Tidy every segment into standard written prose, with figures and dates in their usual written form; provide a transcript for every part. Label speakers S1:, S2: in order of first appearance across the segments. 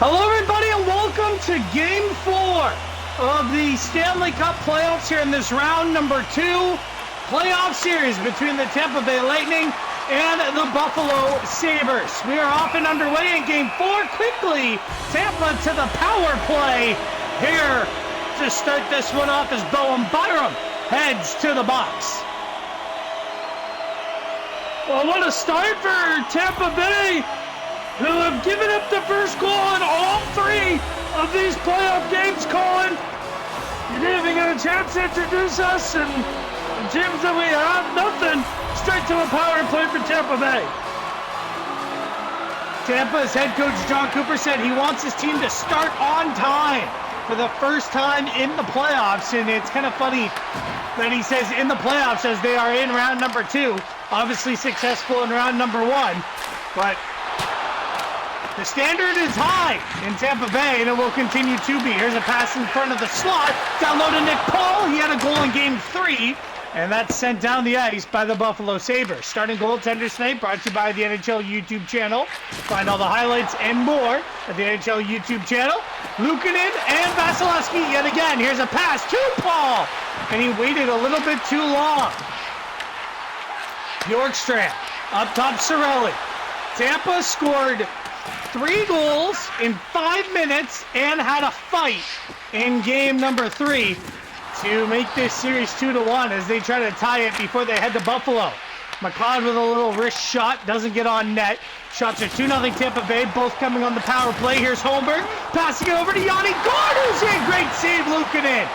S1: Hello, everybody, and welcome to Game 4 of the Stanley Cup playoffs here in this round number 2 playoff series between the Tampa Bay Lightning and the Buffalo Sabres. We are off and underway in Game 4. Quickly, Tampa to the power play here to start this one off as Bowen Byram heads to the box.
S2: Well, what a start for Tampa Bay, who have given up the first goal in all 3 of these playoff games. Colin, you didn't even get a chance to introduce us, and it seems that we have nothing. Straight to a power play for Tampa Bay.
S1: Tampa's head coach John Cooper said he wants his team to start on time for the first time in the playoffs, and it's kind of funny that he says in the playoffs as they are in round number 2, obviously successful in round number 1, but the standard is high in Tampa Bay, and it will continue to be. Here's a pass in front of the slot, down low to Nick Paul. He had a goal in Game 3, and that's sent down the ice by the Buffalo Sabres. Starting goaltenders tonight brought to you by the NHL YouTube channel. Find all the highlights and more at the NHL YouTube channel. Luukkonen and Vasilevsky yet again. Here's a pass to Paul, and he waited a little bit too long. Bjorkstrand up top, Cirelli. Tampa scored 3 goals in 5 minutes and had a fight in game number 3 to make this series 2-1 as they try to tie it before they head to Buffalo. McLeod with a little wrist shot, doesn't get on net. Shots are 2-0 Tampa Bay, both coming on the power play. Here's Holmberg, passing it over to Yanni Gourde, who's in. Great save, Luukkonen.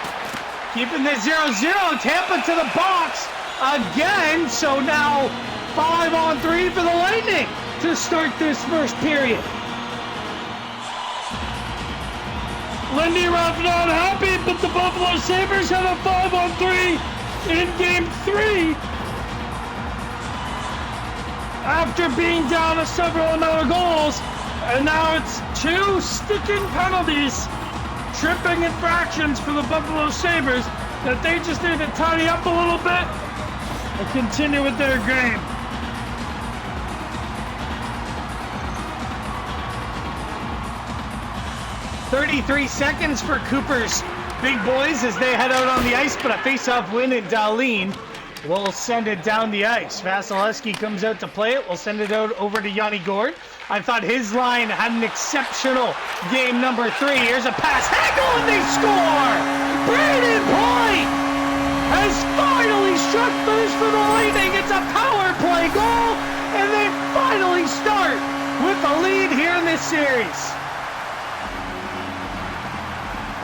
S1: Keeping the 0-0, Tampa to the box again, so now 5-on-3 for the Lightning to start this first period.
S2: Lindy Ruff not happy, but the Buffalo Sabres have a 5-on-3 in Game 3 after being down a several amount of goals, and now it's 2 sticking penalties, tripping infractions for the Buffalo Sabres that they just need to tidy up a little bit and continue with their game.
S1: .33 seconds for Cooper's big boys as they head out on the ice, but a face-off win, and Dahlin will send it down the ice. Vasilevsky comes out to play it. We'll send it out over to Yanni Gourde. I thought his line had an exceptional game number 3. Here's a pass. Hagel, and they score! Brandon Point has finally struck first for the Lightning. It's a power play goal, and they finally start with a lead here in this series.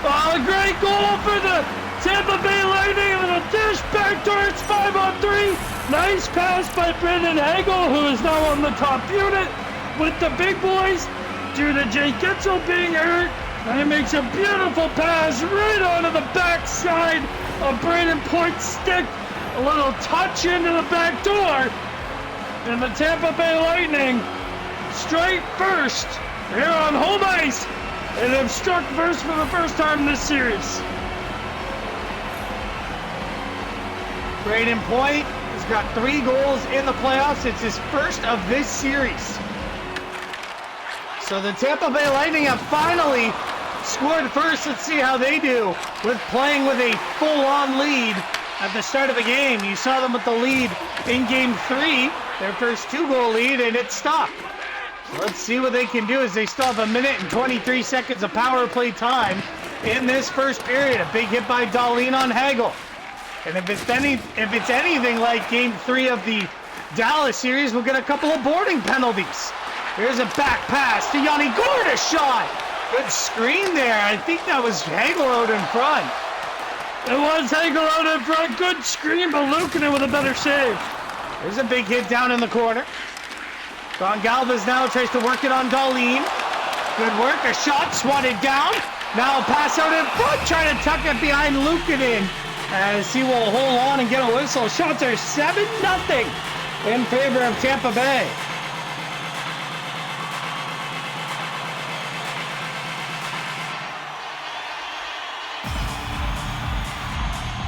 S2: Oh, a great goal for the Tampa Bay Lightning, and a dish back towards 5-on-3. Nice pass by Brendan Hagel, who is now on the top unit with the big boys due to Jake Gitzel being hurt. And he makes a beautiful pass right onto the backside of Brandon Point's stick. A little touch into the back door. And the Tampa Bay Lightning straight first here on home ice, and have struck first for the first time in this series.
S1: Brayden Point has got 3 goals in the playoffs. It's his first of this series. So the Tampa Bay Lightning have finally scored first. Let's see how they do with playing with a full-on lead at the start of the game. You saw them with the lead in Game 3, their first 2-goal lead, and it stopped. Let's see what they can do as they still have 1 minute and 23 seconds of power play time in this first period. A big hit by Dahlin on Hagel. And if it's anything like Game 3 of the Dallas series, we'll get a couple of boarding penalties. Here's a back pass to Yanni Gourde, a shot. Good screen there. I think that was Hagel out in front.
S2: It was Hagel out in front. Good screen, but Luukkonen with a better save.
S1: There's a big hit down in the corner. Ron Galvez now tries to work it on Dahlin. Good work, a shot swatted down. Now a pass out in front, trying to tuck it behind Luukkonen as he will hold on and get a whistle. Shots are 7-0 in favor of Tampa Bay.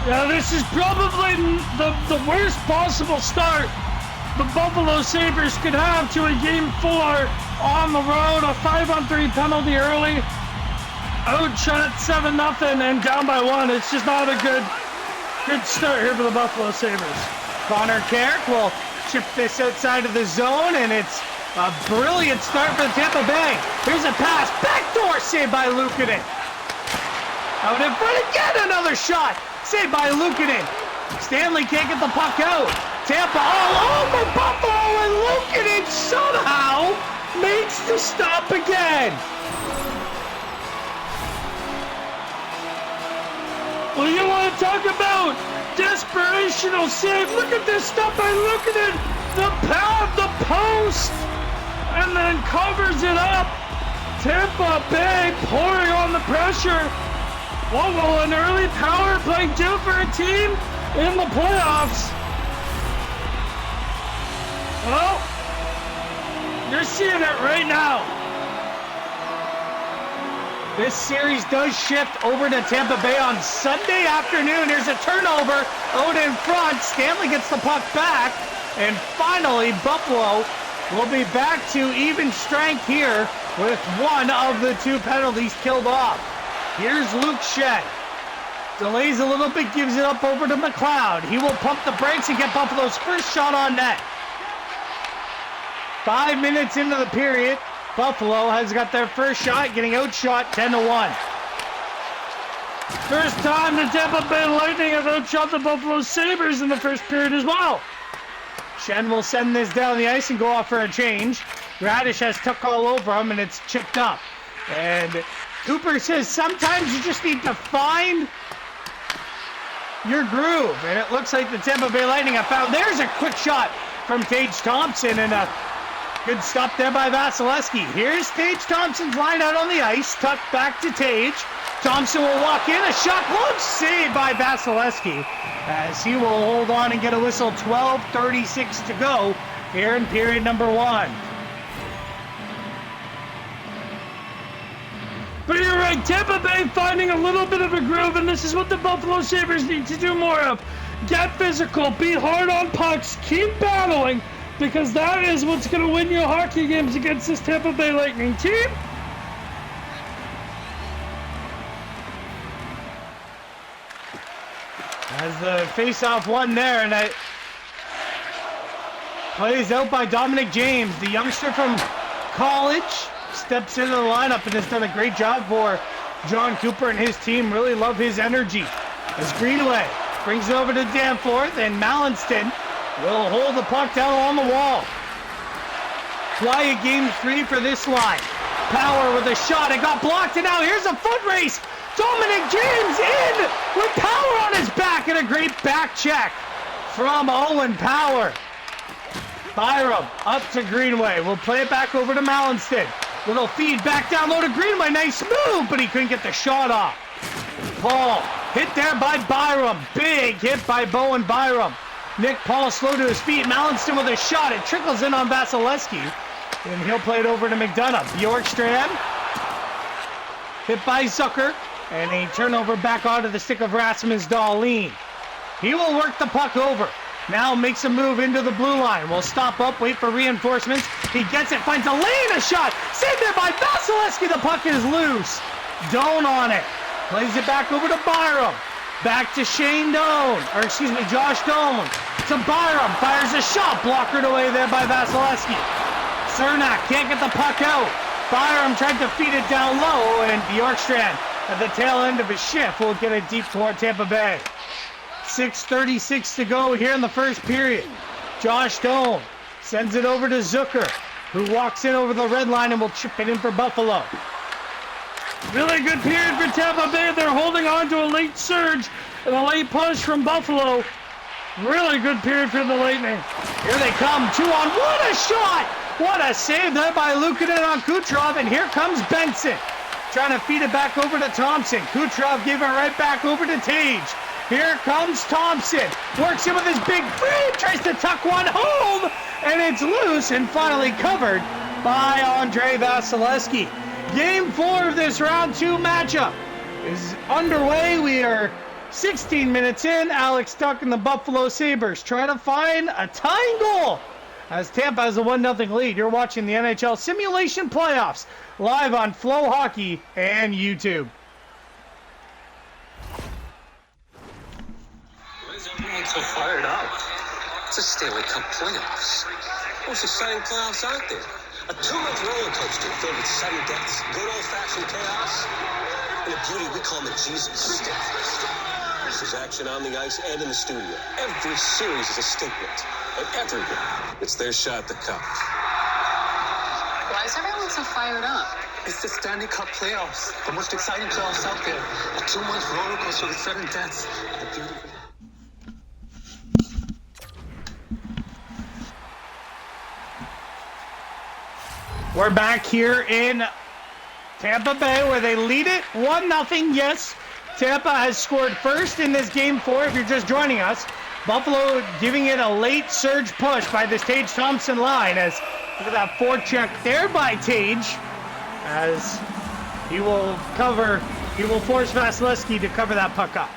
S2: Yeah, this is probably the worst possible start the Buffalo Sabres could have to a Game 4 on the road, a 5-on-3 penalty early. Outshot 7-0 and down by 1. It's just not a good start here for the Buffalo Sabres.
S1: Connor Carrick will chip this outside of the zone, and it's a brilliant start for the Tampa Bay. Here's a pass, backdoor save by Luukkonen. Out in front again, another shot, saved by Luukkonen. Stanley can't get the puck out. Tampa all over Buffalo, and Luukkonen somehow makes the stop again.
S2: Well, you want to talk about desperational save? Look at this stuff by Luukkonen. The pad, the post, and then covers it up. Tampa Bay pouring on the pressure. What will an early power play do for a team in the playoffs? Well, you're seeing it right now.
S1: This series does shift over to Tampa Bay on Sunday afternoon. Here's a turnover out in front. Stanley gets the puck back. And finally, Buffalo will be back to even strength here with one of the 2 penalties killed off. Here's Luke Shed. Delays a little bit, gives it up over to McLeod. He will pump the brakes and get Buffalo's first shot on net. 5 minutes into the period, Buffalo has got their first shot, getting outshot 10-1.
S2: First time the Tampa Bay Lightning have outshot the Buffalo Sabres in the first period as well.
S1: Shen will send this down the ice and go off for a change. Radish has took all over him, and it's chipped up. And Cooper says sometimes you just need to find your groove. And it looks like the Tampa Bay Lightning have found. There's a quick shot from Tage Thompson, and a good stop there by Vasilevsky. Here's Tage Thompson's line out on the ice, tucked back to Tage. Thompson will walk in, a shot close, saved by Vasilevsky, as he will hold on and get a whistle. 12:36 to go here in period number 1.
S2: But you're right, Tampa Bay finding a little bit of a groove, and this is what the Buffalo Sabres need to do more of. Get physical, be hard on pucks, keep battling, because that is what's going to win you hockey games against this Tampa Bay Lightning team.
S1: As the face-off won there, and it plays out by Dominic James, the youngster from college, steps into the lineup and has done a great job for John Cooper and his team. Really love his energy. As Greenway brings it over to Danforth, and Mallinston will hold the puck down along the wall. Quiet game 3 for this line. Power with a shot. It got blocked, and now here's a foot race. Dominic James in with Power on his back, and a great back check from Owen Power. Byram up to Greenway. We'll play it back over to Mallinston. Little feed back down low to Greenway. Nice move, but he couldn't get the shot off. Paul hit there by Byram. Big hit by Bowen Byram. Nick Paul slow to his feet. Mallinston with a shot. It trickles in on Vasilevsky, and he'll play it over to McDonough. Bjorkstrand hit by Zucker, and a turnover back onto the stick of Rasmus Dahlin. He will work the puck over. Now makes a move into the blue line. Will stop up, wait for reinforcements. He gets it, finds a lane, a shot. Saved there by Vasilevsky. The puck is loose. Doan on it. Plays it back over to Byram. Back to Josh Doan. To Byram. Fires a shot. Blockered away there by Vasilevsky. Cernak can't get the puck out. Byram tried to feed it down low, and Bjorkstrand at the tail end of his shift will get it deep toward Tampa Bay. 6:36 to go here in the first period. Josh Doan sends it over to Zucker, who walks in over the red line and will chip it in for Buffalo.
S2: Really good period for Tampa Bay. They're holding on to a late surge and a late push from Buffalo. Really good period for the Lightning.
S1: Here they come, 2-on-1, what a shot! What a save there by Luukkonen on Kucherov, and here comes Benson. Trying to feed it back over to Thompson. Kucherov gave it right back over to Tage. Here comes Thompson. Works in with his big frame. Tries to tuck one home. And it's loose and finally covered by Andrei Vasilevsky. Game 4 of this round 2 matchup is underway. We are 16 minutes in. Alex Tuck and the Buffalo Sabres trying to find a tying goal as Tampa has a 1-0 lead. You're watching the NHL Simulation Playoffs live on Flow Hockey and YouTube.
S3: Why is everyone so fired up? It's a Stanley Cup playoffs. Most exciting playoffs out there. A 2-month roller coaster filled with sudden deaths, good old-fashioned chaos, and a beauty we call the Jesus Stick. There's action on the ice and in the studio. Every series is a statement, and everyone, it's their shot at the cup.
S4: Why is everyone so fired up?
S3: It's the Stanley Cup playoffs, the most exciting playoffs out there. A 2-month roller coaster with sudden deaths, the beauty.
S1: We're back here in Tampa Bay where they lead it 1-0. Yes, Tampa has scored first in this game 4 if you're just joining us. Buffalo giving it a late surge push by this Tage Thompson line as look at that forecheck there by Tage as he will force Vasilevsky to cover that puck up.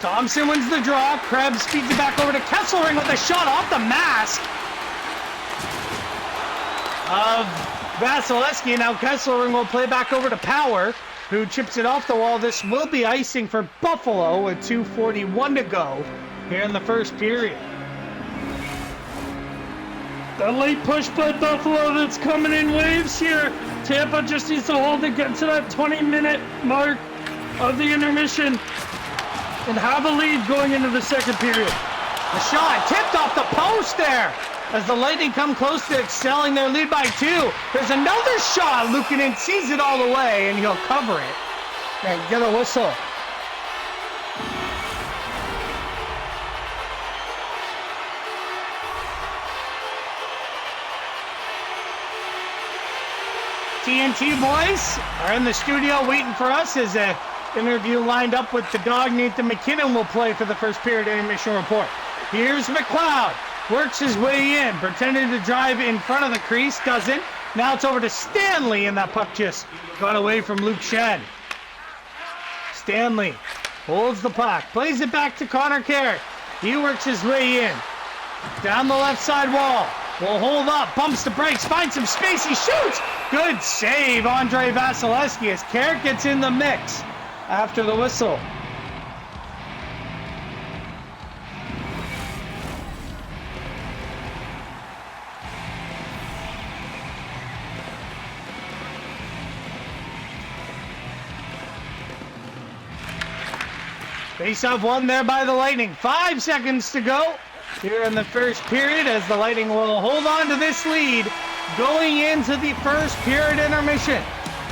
S1: Thompson wins the draw. Krebs feeds it back over to Kesselring with a shot off the mask of Vasilevsky. Now Kesselring will play back over to Power, who chips it off the wall. This will be icing for Buffalo with 2:41 to go here in the first period.
S2: The late push by Buffalo that's coming in waves here. Tampa just needs to hold it, get to that 20-minute mark of the intermission, and have a lead going into the second period.
S1: The shot tipped off the post there as the Lightning come close to excelling their lead by 2. There's another shot. Luukkonen sees it all the way, and he'll cover it and get a whistle. TNT boys are in the studio waiting for us as a interview lined up with the dog. Nathan McKinnon will play for the first period intermission report. Here's McLeod. Works his way in. Pretending to drive in front of the crease. Doesn't. Now it's over to Stanley, and that puck just got away from Luke Shed. Stanley holds the puck. Plays it back to Connor Carrick. He works his way in. Down the left side wall. Will hold up. Bumps the brakes. Finds some space. He shoots. Good save, Andre Vasilevsky, as Carrick gets in the mix after the whistle. Face-off won there by the Lightning. 5 seconds to go here in the first period as the Lightning will hold on to this lead going into the first period intermission.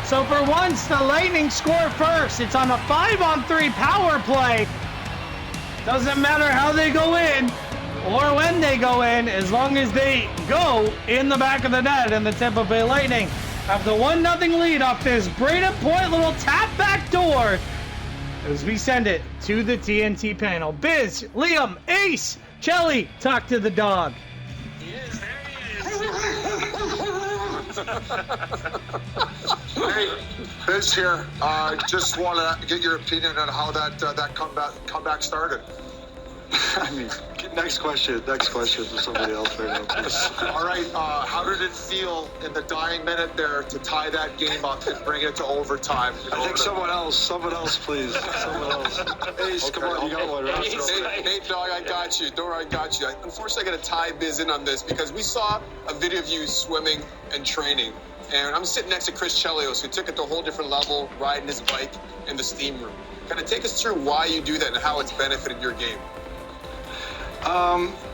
S1: So for once, the Lightning score first. It's on a 5-on-3 power play. Doesn't matter how they go in or when they go in, as long as they go in the back of the net. And the Tampa Bay Lightning have the 1-0 lead off this Braden Point little tap back door as we send it to the TNT panel. Biz, Liam, Ace, Chelly, talk to the dog.
S5: Hey, Biz here. Just want to get your opinion on how that comeback started.
S6: I mean, next question for somebody else right now, please.
S5: All right, how did it feel in the dying minute there to tie that game up and bring it to overtime?
S6: I think someone else, please. Someone else. Ace, come on, you got one, right?
S7: Hey, dog, I got you. Don't worry, I got you. Unfortunately, I got to tie Biz in on this because we saw a video of you swimming and training. And I'm sitting next to Chris Chelios, who took it to a whole different level, riding his bike in the steam room. Kind of take us through why you do that and how it's benefited your game.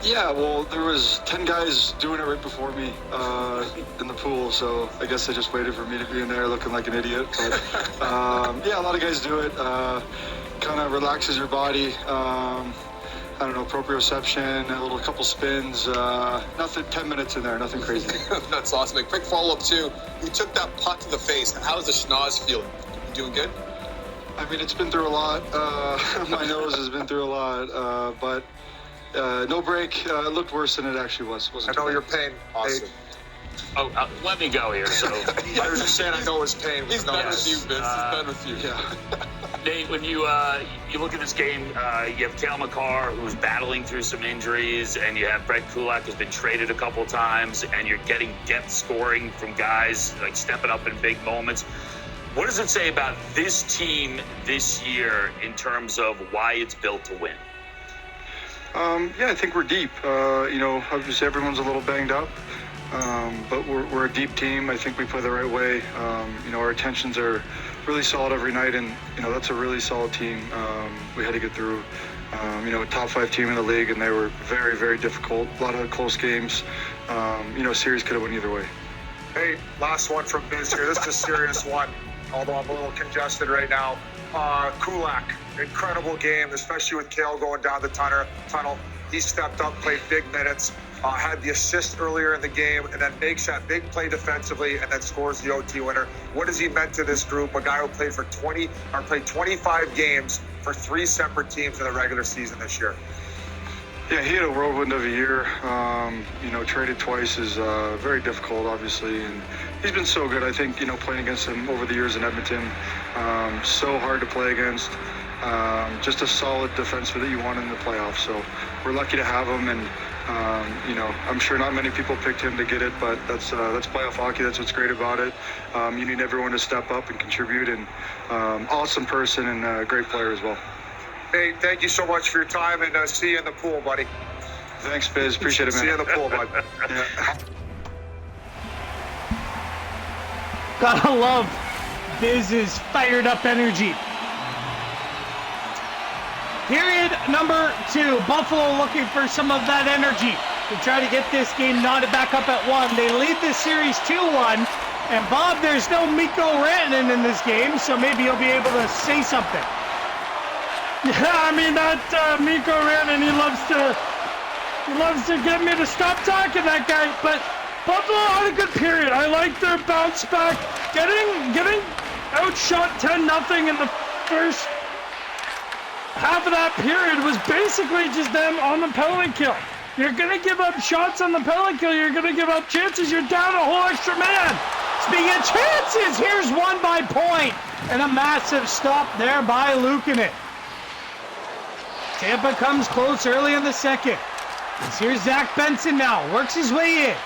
S6: Yeah, well, there was 10 guys doing it right before me in the pool, so I guess they just waited for me to be in there looking like an idiot. But yeah, a lot of guys do it. Kind of relaxes your body. I don't know, proprioception, a couple spins, nothing, 10 minutes in there, nothing crazy.
S7: That's awesome. A quick follow-up, too. You took that puck to the face. How does the schnoz feel? You doing good?
S6: I mean, it's been through a lot. My nose has been through a lot, but no break. It looked worse than it actually was.
S5: I know your pain.
S7: Awesome.
S5: Hey,
S8: Oh, let me go here. So
S5: I was just saying I know his pain.
S7: He's done with you, Vince. He's done with you.
S5: Yeah.
S8: Nate, when you look at this game, you have Cale McCarr, who's battling through some injuries, and you have Brett Kulak, who's been traded a couple times, and you're getting depth scoring from guys like stepping up in big moments. What does it say about this team this year in terms of why it's built to win?
S6: Yeah, I think we're deep. Obviously everyone's a little banged up, but we're a deep team. I think we play the right way. Our intentions are really solid every night, and that's a really solid team. We had to get through. A top 5 team in the league, and they were very, very difficult. A lot of close games. Series could have went either way.
S5: Hey, last one from Biz here. This is a serious one, although I'm a little congested right now. Kulak, incredible game, especially with Cale going down the tunnel. He stepped up, played big minutes, had the assist earlier in the game, and then makes that big play defensively and then scores the OT winner. What has he meant to this group? A guy who played 25 games for 3 separate teams in the regular season this year.
S6: Yeah, he had a whirlwind of a year. Traded twice is very difficult, obviously, and he's been so good. I think, playing against him over the years in Edmonton, so hard to play against. Just a solid defenseman that you want in the playoffs. So we're lucky to have him, and I'm sure not many people picked him to get it, but that's playoff hockey. That's what's great about it. You need everyone to step up and contribute, and awesome person and a great player as well.
S5: Hey, thank you so much for your time, and see you in the pool, buddy.
S6: Thanks, Biz. Appreciate it, man.
S5: See you in the pool, bud.
S6: Yeah.
S1: Gotta love Biz's fired up energy. Period number 2. Buffalo looking for some of that energy to try to get this game knotted back up at 1. They lead this series 2-1. And Bob, there's no Mikko Rantanen in this game, so maybe he'll be able to say something.
S2: Yeah, I mean, that Mikko Rantanen, he loves to get me to stop talking, that guy. But Buffalo had a good period. I like their bounce back. Getting outshot 10-0 in the first half of that period was basically just them on the penalty kill. You're going to give up shots on the penalty kill. You're going to give up chances. You're down a whole extra man.
S1: Speaking of chances, here's one by Point. And a massive stop there by Luukkonen. Tampa comes close early in the second. Here's Zach Benson now. Works his way in.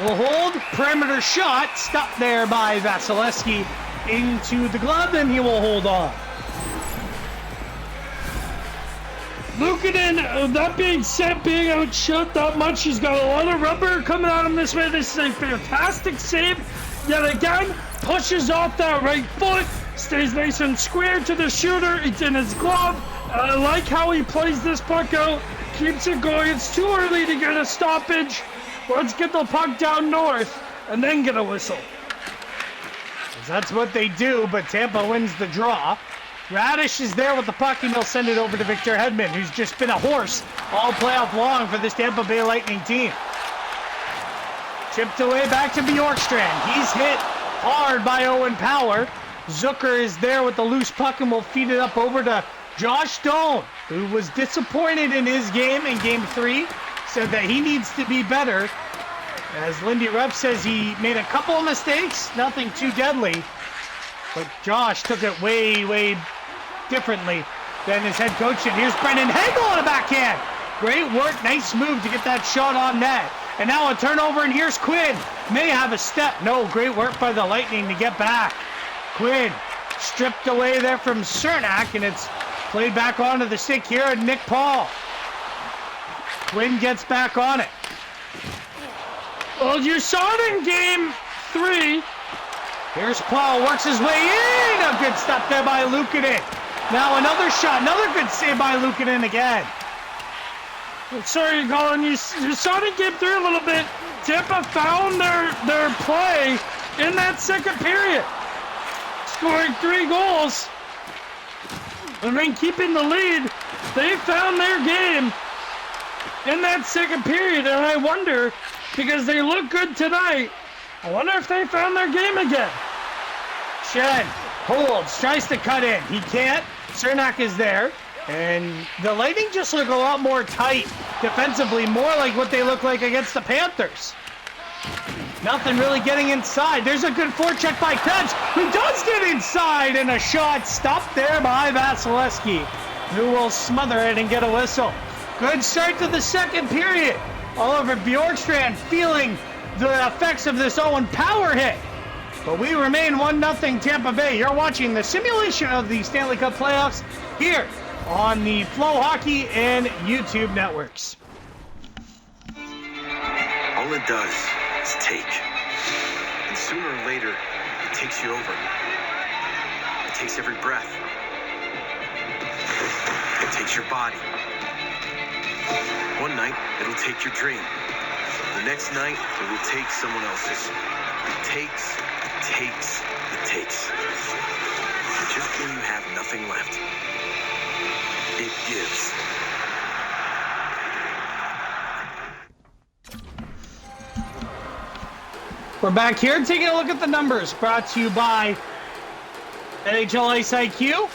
S1: Will hold. Perimeter shot. Stopped there by Vasilevsky into the glove, and he will hold on.
S2: Luukkonen, that being said, being outshot that much, he's got a lot of rubber coming at him this way. This is a fantastic save. Yet again, pushes off that right foot, stays nice and square to the shooter. It's in his glove. I like how he plays this puck out, keeps it going. It's too early to get a stoppage. Let's get the puck down north and then get a whistle.
S1: That's what they do, but Tampa wins the draw. Radish is there with the puck, and he'll send it over to Victor Hedman, who's just been a horse all playoff long for this Tampa Bay Lightning team. Chipped away back to Bjorkstrand. He's hit hard by Owen Power. Zucker is there with the loose puck and will feed it up over to Josh Stone, who was disappointed in his game in Game 3, said that he needs to be better. As Lindy Ruff says, he made a couple of mistakes, nothing too deadly, but Josh took it way, way differently than his head coach. And here's Brendan Hagel on a backhand. Great work, nice move to get that shot on net. And now a turnover, and here's Quinn. May have a step. No, great work by the Lightning to get back. Quinn stripped away there from Cernak, and it's played back onto the stick here, and Nick Paul. Quinn gets back on it.
S2: Well, you saw it in Game 3.
S1: Here's Paul, works his way in. A good stop there by Luukkonen. Now another shot, another good save by Luukkonen again.
S2: Sorry, Colin, you saw it in Game 3 a little bit. Tampa found their play in that second period, scoring 3 goals. And then keeping the lead, they found their game in that second period. And I wonder, because they look good tonight, I wonder if they found their game again.
S1: Shen holds, tries to cut in. He can't. Cernak is there. And the Lightning just look a lot more tight defensively, more like what they look like against the Panthers. Nothing really getting inside. There's a good forecheck by Krebs, who does get inside, and a shot stopped there by Vasilevsky, who will smother it and get a whistle. Good start to the second period. Oliver Bjorkstrand feeling the effects of this Owen Power hit. But we remain 1-0 Tampa Bay. You're watching the simulation of the Stanley Cup playoffs here on the Flow Hockey and YouTube networks.
S9: All it does is take. And sooner or later, it takes you over. It takes every breath. It takes your body. One night, it'll take your dream. The next night, it will take someone else's. It takes. And just when you have nothing left, it gives.
S1: We're back here taking a look at the numbers, brought to you by NHL Ice IQ.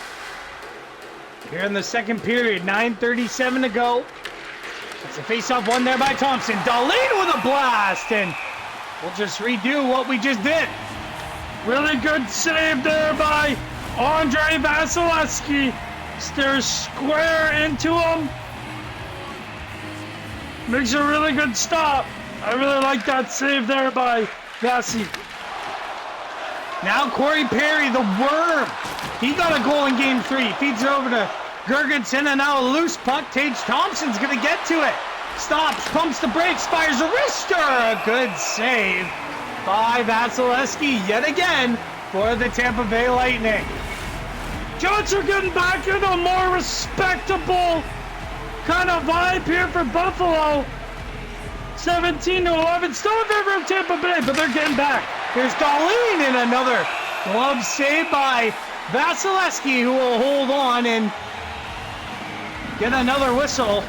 S1: Here in the second period, 9:37 to go. It's a face-off won there by Thompson. Dahlin with a blast, and we'll just redo what we just did.
S2: Really good save there by Andre Vasilevsky. Stares square into him. Makes a really good stop. I really like that save there by Vasi.
S1: Now Corey Perry, the worm. He got a goal in game 3. Feeds it over to Gergensen, and now a loose puck. Tage Thompson's going to get to it. Stops, pumps the brakes, fires a wrister. A good save by Vasilevsky yet again for the Tampa Bay Lightning.
S2: Jets are getting back in a more respectable kind of vibe here for Buffalo. 17-11, still in favor of Tampa Bay, but they're getting back.
S1: Here's Dahlin, and another glove save by Vasilevsky, who will hold on and get another whistle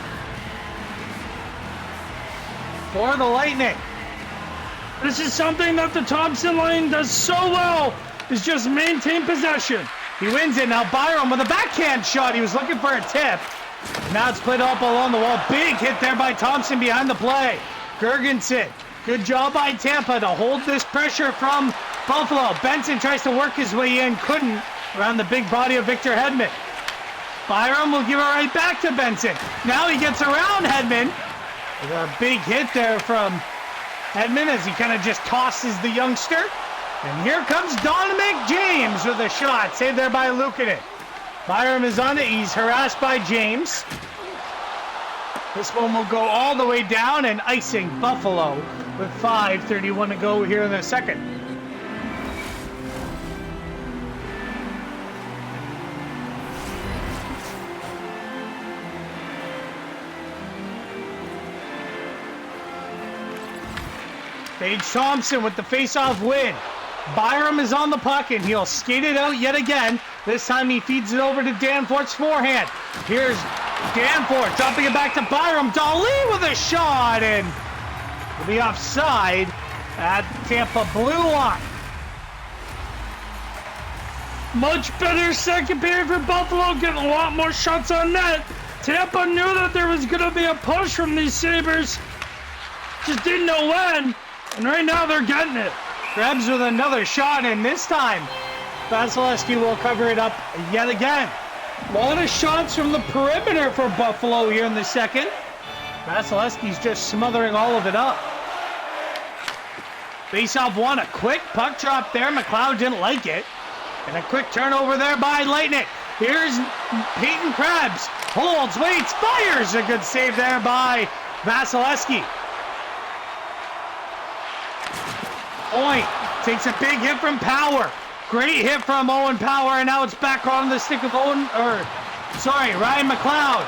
S1: for the Lightning.
S2: This is something that the Thompson line does so well, is just maintain possession.
S1: He wins it. Now Byram with a backhand shot. He was looking for a tip. Now it's played up along the wall. Big hit there by Thompson behind the play. Gergensen. Good job by Tampa to hold this pressure from Buffalo. Benson tries to work his way in. Couldn't around the big body of Victor Hedman. Byram will give it right back to Benson. Now he gets around Hedman. With a big hit there from Hedman as he kind of just tosses the youngster. And here comes Dominic James with a shot. Saved there by Luukkonen. Byram is on it. He's harassed by James. This one will go all the way down and icing Buffalo with 5:31 to go here in the second. Tage Thompson with the face-off win. Byram is on the puck, and he'll skate it out yet again. This time he feeds it over to Danforth's forehand. Here's Danforth dropping it back to Byram. Dahlin with a shot, and will be offside at Tampa blue line.
S2: Much better second period for Buffalo, getting a lot more shots on net. Tampa knew that there was going to be a push from these Sabres. Just didn't know when, and right now they're getting it.
S1: Krebs with another shot, and this time Vasilevsky will cover it up yet again. A lot of shots from the perimeter for Buffalo here in the second. Vasilevsky's just smothering all of it up. Face-off one, a quick puck drop there. McLeod didn't like it. And a quick turnover there by Lightning. Here's Peyton Krebs. Holds, waits, fires. A good save there by Vasilevsky. Point takes a big hit from Power. Great hit from Owen Power, and now it's back on the stick of Ryan McLeod.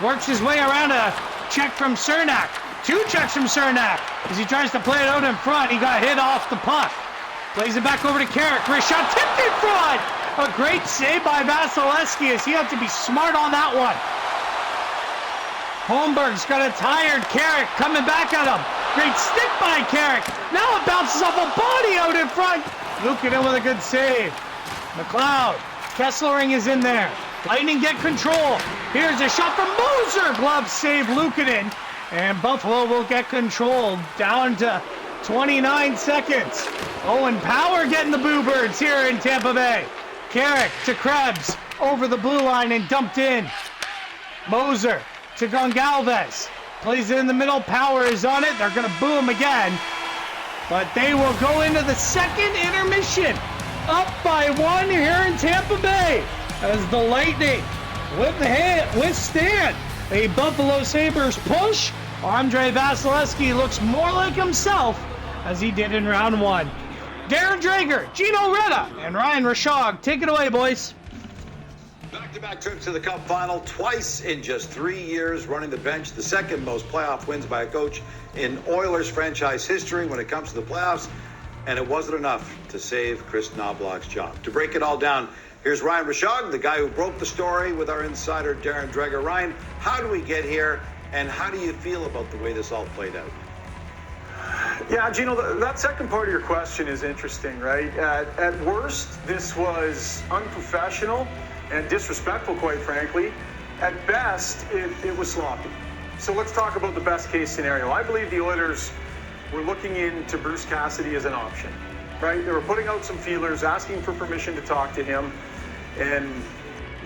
S1: Works his way around a check from Cernak. 2 checks from Cernak as he tries to play it out in front. He got hit off the puck. Plays it back over to Carrick. Wrist shot tipped in front. A great save by Vasilevsky as he had to be smart on that one. Holmberg's got a tired Carrick coming back at him. Great stick by Carrick. Now it bounces off a body out in front. Luukkonen with a good save. McLeod. Kesslering is in there. Lightning get control. Here's a shot from Moser. Glove save Luukkonen. And Buffalo will get control down to 29 seconds. Owen Power getting the Boo Birds here in Tampa Bay. Carrick to Krebs over the blue line and dumped in. Moser to Gongalves. Plays it in the middle. Power is on it. They're going to boo him again. But they will go into the second intermission. Up by 1 here in Tampa Bay. As the Lightning withstand a Buffalo Sabres push. Andre Vasilevsky looks more like himself as he did in round 1. Darren Drager, Gino Reda, and Ryan Rishaug. Take it away, boys.
S10: Back-to-back trips to the Cup final, twice in just 3 years, running the bench, the second most playoff wins by a coach in Oilers franchise history when it comes to the playoffs, and it wasn't enough to save Chris Knobloch's job. To break it all down, here's Ryan Rishaug, the guy who broke the story with our insider Darren Dreger. Ryan, how do we get here, and how do you feel about the way this all played out?
S11: Yeah, Gino, that second part of your question is interesting, right? At worst, this was unprofessional and disrespectful, quite frankly. At best, it was sloppy. So let's talk about the best case scenario. I believe the Oilers were looking into Bruce Cassidy as an option, right? They were putting out some feelers, asking for permission to talk to him. And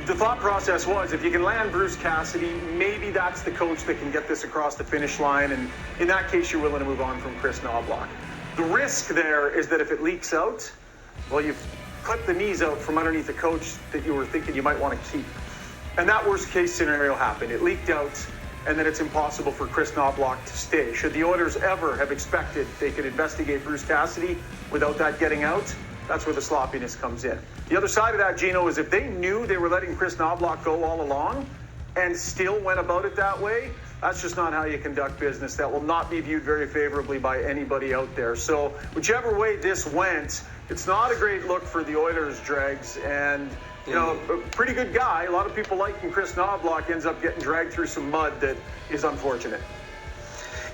S11: the thought process was, if you can land Bruce Cassidy, maybe that's the coach that can get this across the finish line. And in that case, you're willing to move on from Chris Knobloch. The risk there is that if it leaks out, well, you've cut the knees out from underneath a coach that you were thinking you might want to keep. And that worst case scenario happened. It leaked out, and then it's impossible for Chris Knobloch to stay. Should the Oilers ever have expected they could investigate Bruce Cassidy without that getting out, that's where the sloppiness comes in. The other side of that, Gino, is if they knew they were letting Chris Knobloch go all along and still went about it that way, that's just not how you conduct business. That will not be viewed very favorably by anybody out there. So whichever way this went, it's not a great look for the Oilers, Dregs. And, you know, a pretty good guy. A lot of people liking Chris Knobloch ends up getting dragged through some mud that is unfortunate.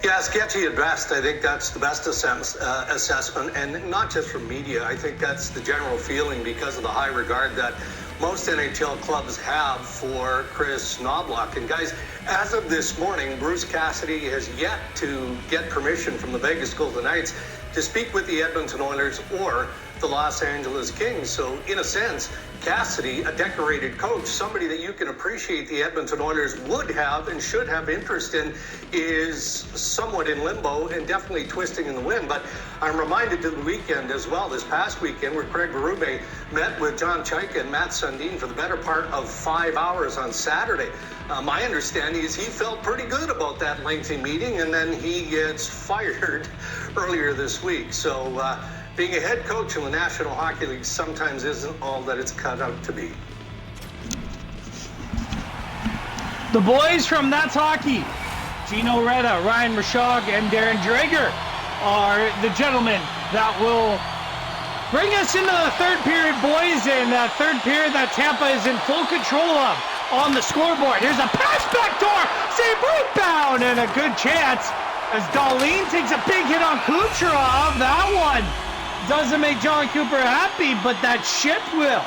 S3: Yeah, sketchy at best. I think that's the best assessment, and not just from media. I think that's the general feeling because of the high regard that most NHL clubs have for Chris Knobloch. And guys, as of this morning, Bruce Cassidy has yet to get permission from the Vegas Golden Knights to speak with the Edmonton Oilers or the Los Angeles Kings. So in a sense, Cassidy, a decorated coach, somebody that you can appreciate the Edmonton Oilers would have and should have interest in, is somewhat in limbo and definitely twisting in the wind. But I'm reminded to the weekend as well, this past weekend, where Craig Berube met with John Chaika and Matt Sundin for the better part of 5 hours on Saturday. My understanding is he felt pretty good about that lengthy meeting, and then he gets fired earlier this week. So being a head coach in the National Hockey League sometimes isn't all that it's cut out to be.
S1: The boys from That's Hockey, Gino Reda, Ryan Rishaug, and Darren Drager are the gentlemen that will bring us into the third period, boys. And that third period that Tampa is in full control of on the scoreboard. Here's a pass back door, save rebound, and a good chance as Dahlin takes a big hit on Kucherov. That one doesn't make John Cooper happy, but that shift will.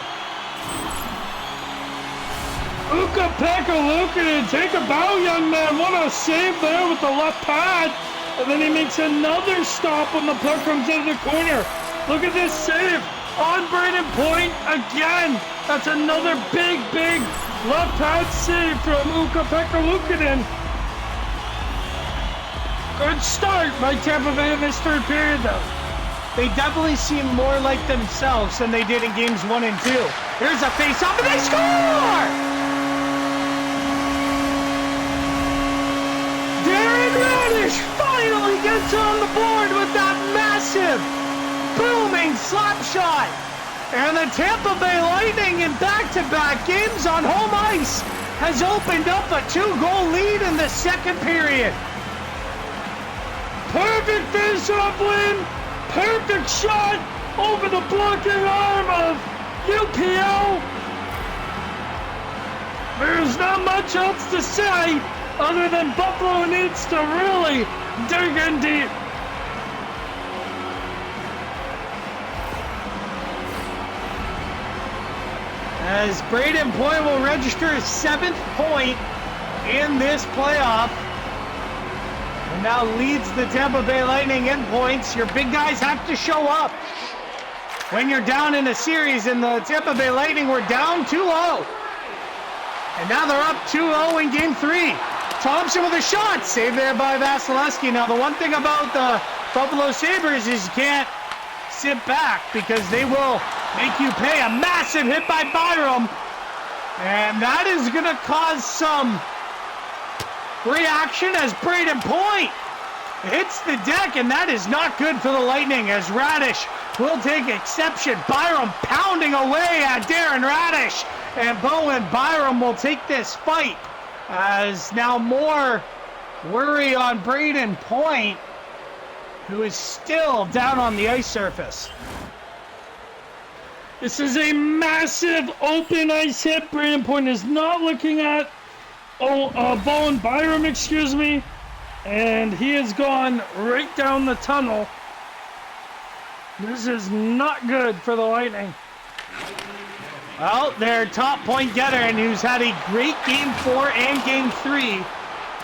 S2: Ukko-Pekka Luukkonen, take a bow, young man. What a save there with the left pad. And then he makes another stop when the puck comes into the corner. Look at this save on Brayden Point again. That's another big left pad save from Ukko-Pekka Luukkonen. Good start by Tampa Bay in this third period, though.
S1: They definitely seem more like themselves than they did in games 1 and 2. Here's a face-off, and they score! Darren Radish finally gets on the board with that massive, booming slap shot. And the Tampa Bay Lightning in back-to-back games on home ice has opened up a 2-goal lead in the second period.
S2: Perfect face-off win. Perfect shot over the blocking arm of UPL. There's not much else to say other than Buffalo needs to really dig in deep.
S1: As Brayden Point will register his 7th point in this playoff. And now leads the Tampa Bay Lightning in points. Your big guys have to show up. When you're down in a series, and the Tampa Bay Lightning were down 2-0. And now they're up 2-0 in game 3. Thompson with a shot, saved there by Vasilevsky. Now the one thing about the Buffalo Sabres is you can't sit back because they will make you pay. A massive hit by Byram. And that is going to cause some reaction as Braden Point hits the deck, and that is not good for the Lightning as Radish will take exception. Byram pounding away at Darren Radish, and Bowen Byram will take this fight as now more worry on Braden Point, who is still down on the ice surface.
S2: This is a massive open ice hit. Braden Point is not looking at Bowen Byram, and he has gone right down the tunnel. This is not good for the Lightning.
S1: Well, their top point getter, and who's had a great game 4 and game 3,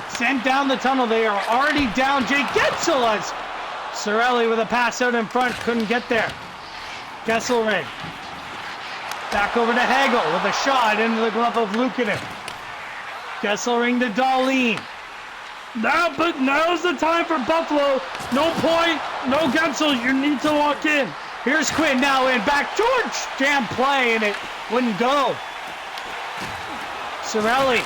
S1: sent down the tunnel. They are already down. Jake Gensel as Cirelli with a pass out in front, couldn't get there. Kesselring back over to Hagel with a shot into the glove of Luukkonen. Kesselring to Dahlin.
S2: Now's the time for Buffalo. No Point, no Gensel. You need to lock in.
S1: Here's Quinn now in back. George jam play, and it wouldn't go. Cirelli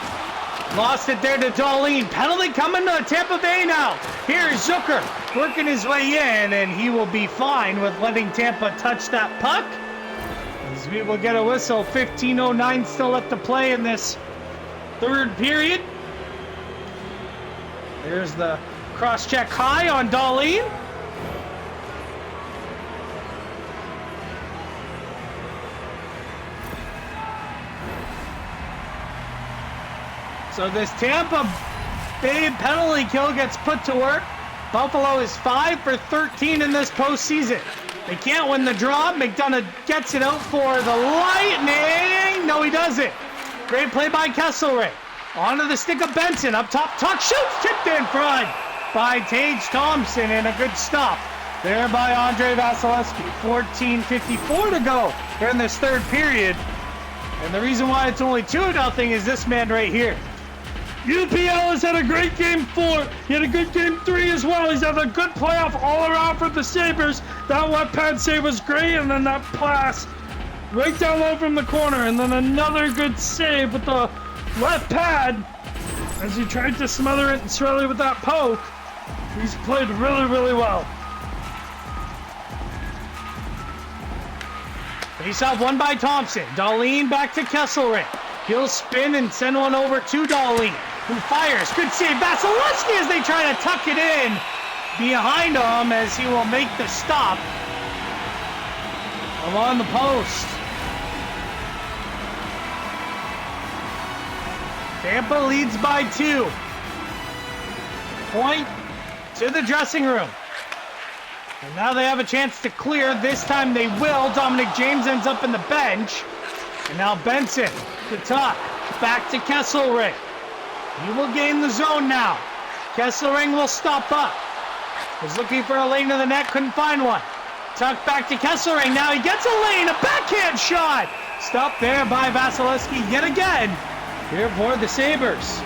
S1: lost it there to Dahlin. Penalty coming to Tampa Bay now. Here's Zucker working his way in, and he will be fine with letting Tampa touch that puck. As we will get a whistle. 15:09 still left to play in this third period. There's the cross-check high on Dahlin. So this Tampa Bay penalty kill gets put to work. Buffalo is 5 for 13 in this postseason. They can't win the draw. McDonough gets it out for the Lightning. No, he doesn't. Great play by Kesselring. Onto the stick of Benson. Up top, Tuck shoots. Tipped in front by Tage Thompson. And a good stop there by Andre Vasilevsky. 14:54 to go here in this third period. And the reason why it's only 2-0 is this man right here.
S2: UPL has had a great game 4. He had a good game 3 as well. He's had a good playoff all around for the Sabres. That left pad save was great, and then that pass right down low from the corner, and then another good save with the left pad as he tried to smother it and Cirelli with that poke. He's played really, really well.
S1: Face-off won by Thompson. Dahlin back to Kesselring. He'll spin and send one over to Dahlin, who fires. Good save. Vasilevsky as they try to tuck it in behind him as he will make the stop along the post. Tampa leads by 2. Point to the dressing room. And now they have a chance to clear. This time they will. Dominic James ends up in the bench. And now Benson to Tuck. Back to Kesselring. He will gain the zone now. Kesselring will stop up. Was looking for a lane to the net. Couldn't find one. Tuck back to Kesselring. Now he gets a lane. A backhand shot. Stopped there by Vasilevsky yet again. Here for the Sabres.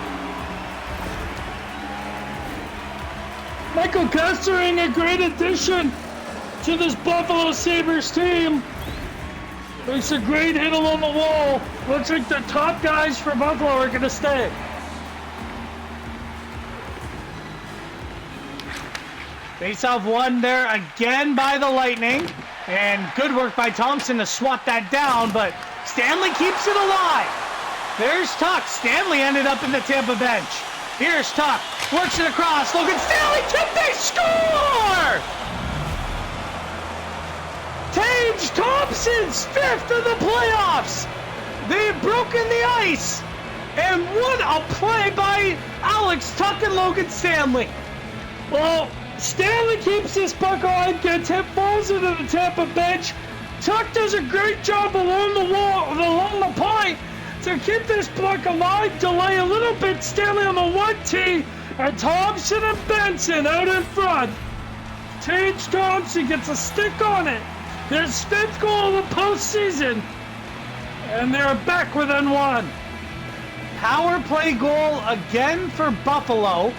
S2: Michael Kesselring, a great addition to this Buffalo Sabres team. Makes a great hit along the wall. Looks like the top guys for Buffalo are going to stay.
S1: Face-off won there again by the Lightning. And good work by Thompson to swat that down, but Stanley keeps it alive. There's Tuck. Stanley ended up in the Tampa bench. Here's Tuck. Works it across. Logan Stanley tipped. They score! Tage Thompson's 5th of the playoffs. They've broken the ice. And what a play by Alex Tuck and Logan Stanley.
S2: Well, Stanley keeps this puck alive, gets hit, falls into the Tampa bench. Tuck does a great job along the wall, along the point to keep this puck alive, delay a little bit. Stanley on the 1T, And Thompson and Benson out in front. Tage Thompson gets a stick on it. His 5th goal of the postseason. And they're back within 1.
S1: Power play goal again for Buffalo.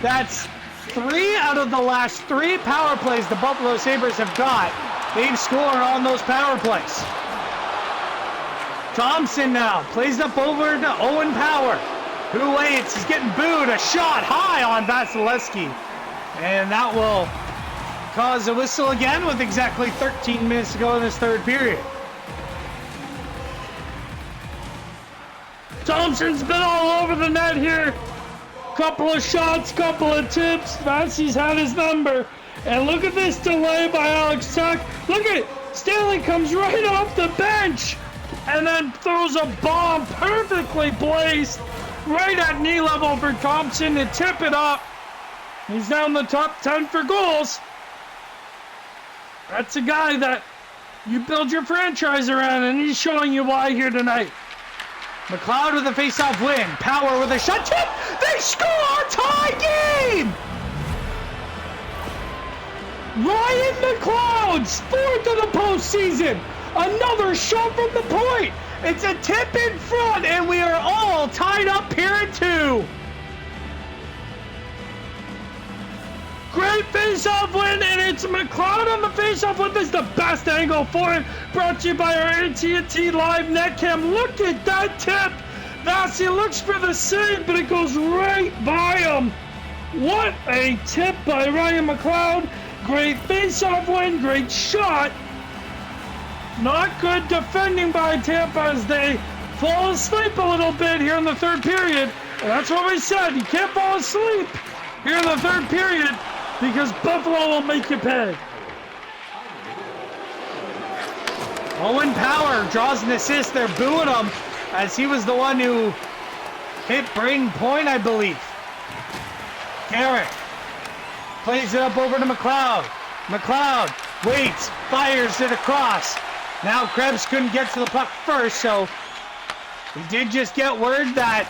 S1: That's 3 out of the last 3 power plays the Buffalo Sabres have got. They've scored on those power plays. Thompson now plays up over to Owen Power, who waits. He's getting booed. A shot high on Vasilevsky. And that will cause a whistle again with exactly 13 minutes to go in this third period.
S2: Thompson's been all over the net here. Couple of shots, couple of tips. Vassy's had his number. And look at this delay by Alex Tuck. Look at it. Stanley comes right off the bench and then throws a bomb perfectly placed right at knee level for Thompson to tip it up. He's now in the top 10 for goals. That's a guy that you build your franchise around, and he's showing you why here tonight.
S1: McLeod with a face-off win. Power with a shot. Tip! They score! Tie game!
S2: Ryan McLeod's 4th of the postseason. Another shot from the point.
S1: It's a tip in front, and we are all tied up here at 2.
S2: Great face-off win, and it's McLeod on the face-off win. This is the best angle for it. Brought to you by our AT&T Live Netcam. Look at that tip. Vassy looks for the save, but it goes right by him. What a tip by Ryan McLeod. Great face-off win, great shot. Not good defending by Tampa as they fall asleep a little bit here in the third period. And that's what we said. You can't fall asleep here in the third period because Buffalo will make you pay.
S1: Owen Power draws an assist. They're booing him as he was the one who hit Braden Point, I believe. Garrett plays it up over to McLeod. McLeod waits, fires it across. Now Krebs couldn't get to the puck first, so we did just get word that,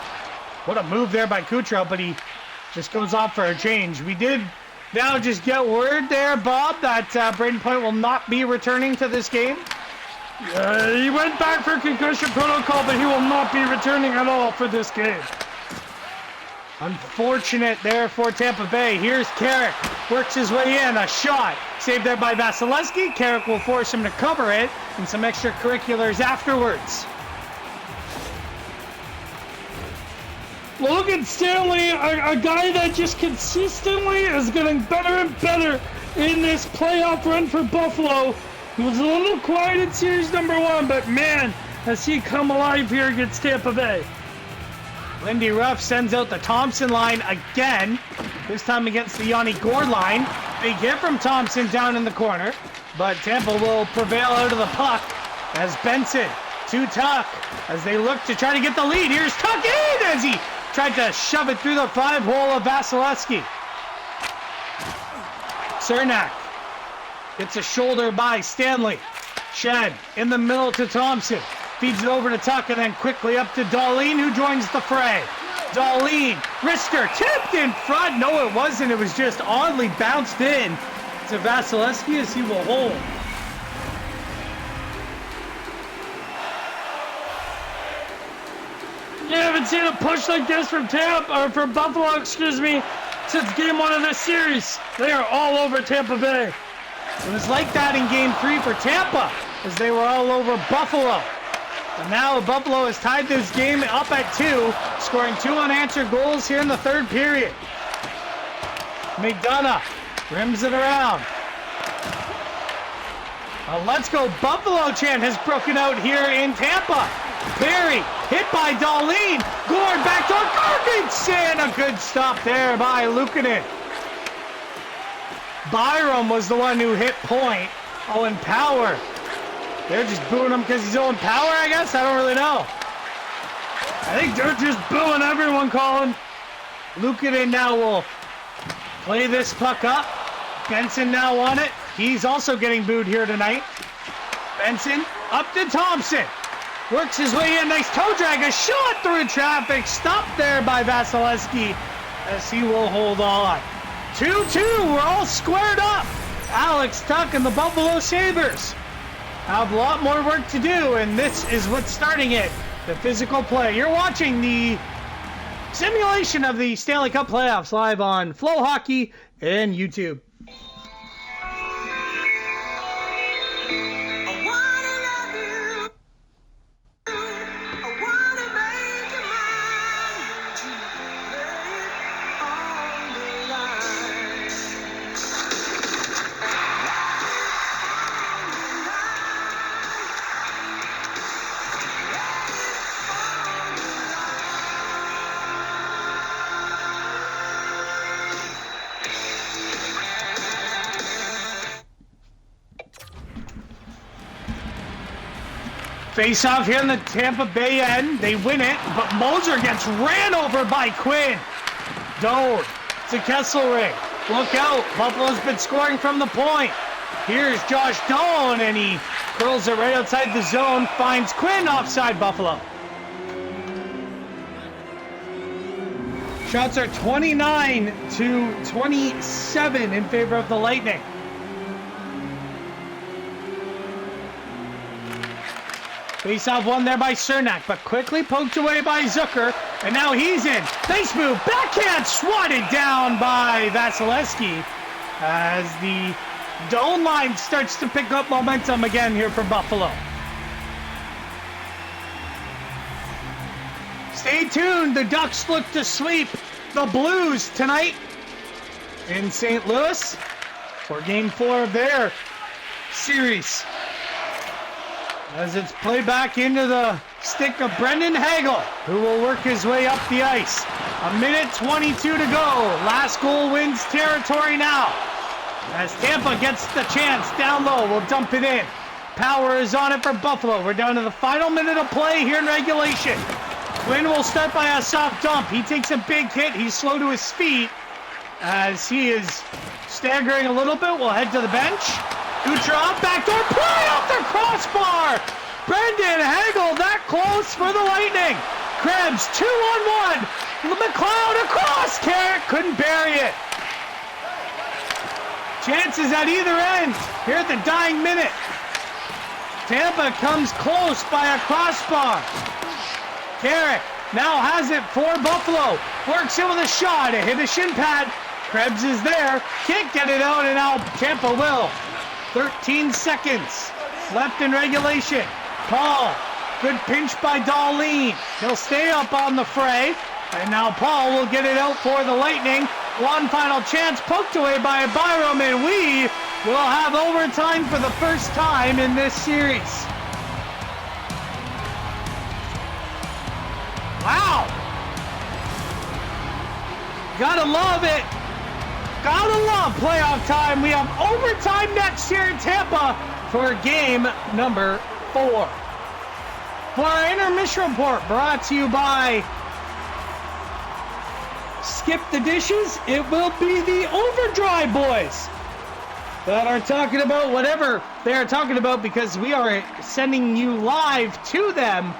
S1: what a move there by Kucherov, but he just goes off for a change. We did now just get word there, Bob, that Braden Point will not be returning to this game.
S2: He went back for concussion protocol, but he will not be returning at all for this game.
S1: Unfortunate there for Tampa Bay. Here's Carrick. Works his way in. A shot. Saved there by Vasilevsky. Carrick will force him to cover it. And some extracurriculars afterwards.
S2: Well, look at Stanley, a guy that just consistently is getting better and better in this playoff run for Buffalo. He was a little quiet in series number 1, but man, has he come alive here against Tampa Bay.
S1: Lindy Ruff sends out the Thompson line again, this time against the Yanni Gourde line. Big hit from Thompson down in the corner, but Tampa will prevail out of the puck as Benson to Tuck as they look to try to get the lead. Here's Tuck in as he tried to shove it through the 5-hole of Vasilevsky. Cernak gets a shoulder by Stanley. Shed in the middle to Thompson. Feeds it over to Tuck and then quickly up to Dahlin, who joins the fray. Dahlin, wrister, tipped in front. No, it wasn't. It was just oddly bounced in to Vasilevsky as he will hold.
S2: You haven't seen a push like this from from Buffalo, since game 1 of this series. They are all over Tampa Bay.
S1: It was like that in game 3 for Tampa as they were all over Buffalo. And now Buffalo has tied this game up at 2, scoring 2 unanswered goals here in the third period. McDonough rims it around. A Let's Go Buffalo chant has broken out here in Tampa. Perry hit by Dahlin. Gourde backdoor Gargantson. A good stop there by Luukkonen. Byram was the one who hit Point. Owen Power. They're just booing him because he's Owen Power, I guess? I don't really know.
S2: I think they're just booing everyone, Colin.
S1: Luukkonen now will play this puck up. Benson now on it. He's also getting booed here tonight. Benson up to Thompson. Works his way in. Nice toe drag. A shot through traffic. Stopped there by Vasilevsky. as he will hold on. 2-2, we're all squared up. Alex Tuck and the Buffalo Sabres have a lot more work to do, and this is what's starting it, the physical play. You're watching the simulation of the Stanley Cup playoffs live on Flow Hockey and YouTube. Face off here in the Tampa Bay end. They win it, but Moser gets ran over by Quinn. Doan to Kesselring. Look out. Buffalo's been scoring from the point. Here's Josh Doan, and he curls it right outside the zone. Finds Quinn offside Buffalo. Shots are 29-27 in favor of the Lightning. Face-off won there by Cernak, but quickly poked away by Zucker, and now he's in. Face move, backhand swatted down by Vasilevsky as the Doan line starts to pick up momentum again here for Buffalo. Stay tuned, the Ducks look to sweep the Blues tonight in St. Louis for Game 4 of their series. As it's played back into the stick of Brendan Hagel, who will work his way up the ice. 1:22 to go. Last goal wins territory now. As Tampa gets the chance down low, we'll dump it in. Power is on it for Buffalo. We're down to the final minute of play here in regulation. Quinn will start by a soft dump. He takes a big hit. He's slow to his feet as he is staggering a little bit. We'll head to the bench. Kucherov, backdoor play off the crossbar! Brendan Hagel that close for the Lightning. Krebs 2-on-1. McLeod across. Carrick couldn't bury it. Chances at either end here at the dying minute. Tampa comes close by a crossbar. Carrick now has it for Buffalo. Works in with a shot. It hit a shin pad. Krebs is there. Can't get it out, and now Tampa will. 13 seconds left in regulation. Paul, good pinch by Dahlin. He'll stay up on the fray. And now Paul will get it out for the Lightning. One final chance poked away by Byram, and we will have overtime for the first time in this series. Wow. Gotta love it. Gotta love playoff time. We have overtime next here in Tampa for game number 4. For our intermission report, brought to you by Skip the Dishes, it will be the Overdrive boys that are talking about whatever they are talking about, because we are sending you live to them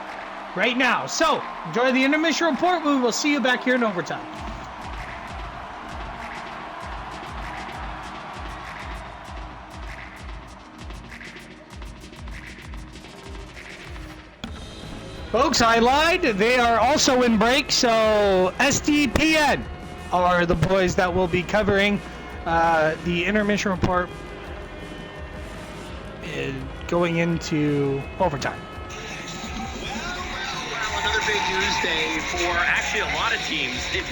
S1: right now. So, enjoy the intermission report. We will see you back here in overtime. Folks, I lied. They are also in break, so SDPN are the boys that will be covering the intermission report going into overtime.
S12: Well, another big news day for actually a lot of teams. It's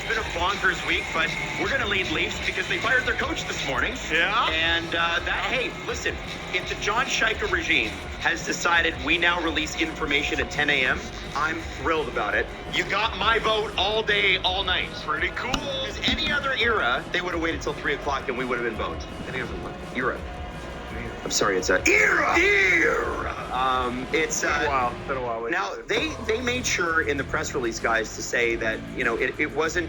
S12: been a bonkers week, but we're going to lead Leafs because they fired their coach this morning.
S7: Yeah?
S12: And hey, listen, if the John Scheiker regime has decided we now release information at 10 a.m., I'm thrilled about it. You got my vote all day, all night.
S7: Pretty cool.
S12: Because any other era, they would have waited till 3 o'clock and we would have been voted. Any other what? Era. I'm sorry, it's a era. It's
S7: been a while.
S12: Now they made sure in the press release, guys, to say that it wasn't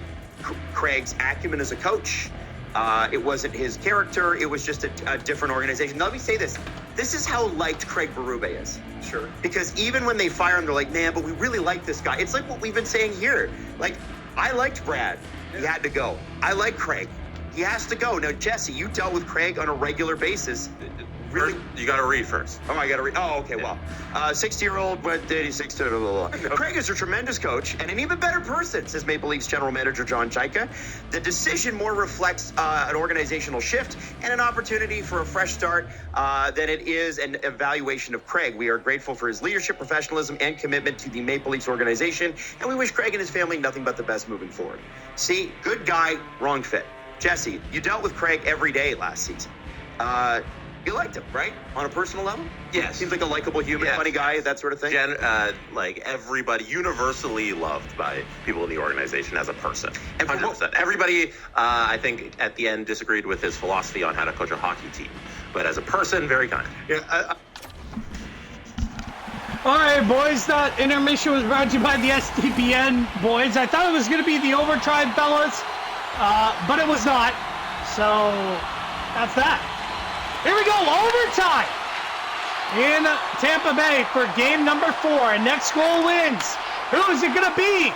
S12: Craig's acumen as a coach. It wasn't his character. It was just a different organization. Now, let me say this. This is how liked Craig Berube is.
S7: Sure.
S12: Because even when they fire him, they're like, man, but we really like this guy. It's like what we've been saying here. Like, I liked Brad. He had to go. I like Craig. He has to go. Now, Jesse, you dealt with Craig on a regular basis. Really?
S13: You got to read first.
S12: Oh, I got to read. Oh, okay. Well, 60-year-old went 86 to blah, blah, blah. Craig is a tremendous coach and an even better person, says Maple Leafs general manager John Chaika. The decision more reflects an organizational shift and an opportunity for a fresh start than it is an evaluation of Craig. We are grateful for his leadership, professionalism, and commitment to the Maple Leafs organization, and we wish Craig and his family nothing but the best moving forward. See, good guy, wrong fit. Jesse, you dealt with Craig every day last season. You liked him, right? On a personal level?
S13: Yes.
S12: Seems like a likable human, funny guy, that sort of thing.
S13: Like everybody, universally loved by people in the organization as a person.
S12: And
S13: 100%. Everybody, I think, at the end disagreed with his philosophy on how to coach a hockey team. But as a person, very kind.
S1: Yeah. All right, boys, that intermission was brought to you by the STBN, boys. I thought it was going to be the Overtime fellas, but it was not. So that's that. Here we go, overtime in Tampa Bay for game number 4. And next goal wins. Who is it going to be?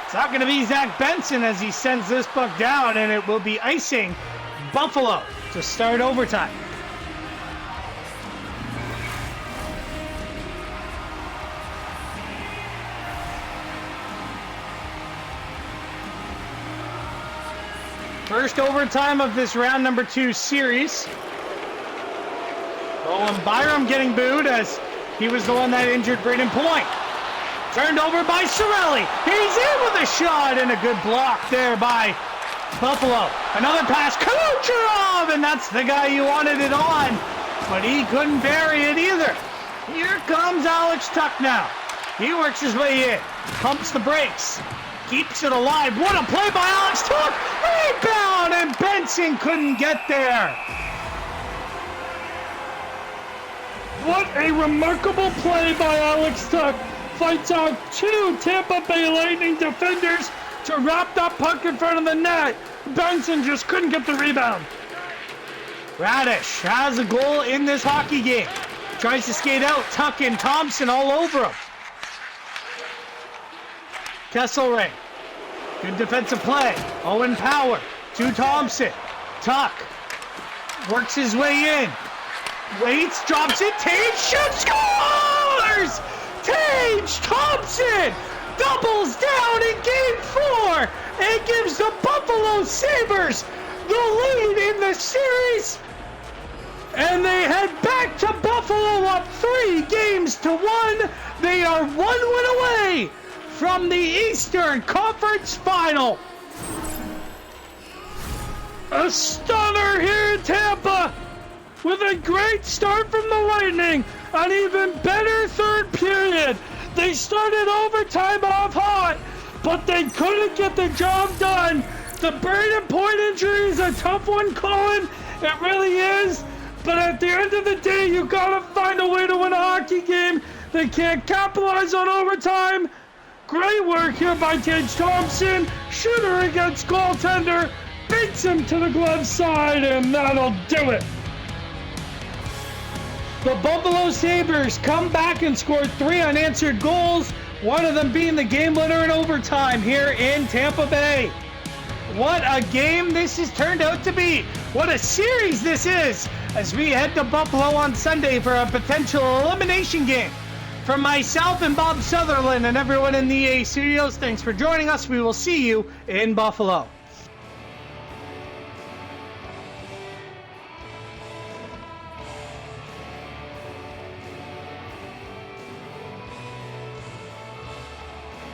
S1: It's not going to be Zach Benson as he sends this puck down, and it will be icing Buffalo to start overtime. First overtime of this round number 2 series. Owen Byram getting booed as he was the one that injured Braden Point. Turned over by Cirelli. He's in with a shot and a good block there by Buffalo. Another pass, Kucherov, and that's the guy you wanted it on, but he couldn't bury it either. Here comes Alex Tuch now. He works his way in, pumps the brakes, keeps it alive. What a play by Alex Tuch! Rebound, and Benson couldn't get there.
S2: What a remarkable play by Alex Tuch. Fights out 2 Tampa Bay Lightning defenders to wrap that puck in front of the net. Benson just couldn't get the rebound.
S1: Radish has a goal in this hockey game. Tries to skate out, Tuch and Thompson all over him. Kesselring, good defensive play. Owen Power to Thompson. Tuch works his way in. Waits, drops it, Tage shoots, scores! Tage Thompson doubles down in game 4 and gives the Buffalo Sabres the lead in the series. And they head back to Buffalo up 3-1. They are 1 win away from the Eastern Conference Final.
S2: A stunner here in Tampa. With a great start from the Lightning, an even better third period. They started overtime off hot, but they couldn't get the job done. The Braden Point injury is a tough one, Colin. It really is. But at the end of the day, you gotta find a way to win a hockey game. They can't capitalize on overtime. Great work here by Tage Thompson. Shooter against goaltender. Beats him to the glove side, and that'll do it.
S1: The Buffalo Sabres come back and score 3 unanswered goals, one of them being the game winner in overtime here in Tampa Bay. What a game this has turned out to be. What a series this is as we head to Buffalo on Sunday for a potential elimination game. From myself and Bob Sutherland and everyone in the EA Studios, thanks for joining us. We will see you in Buffalo.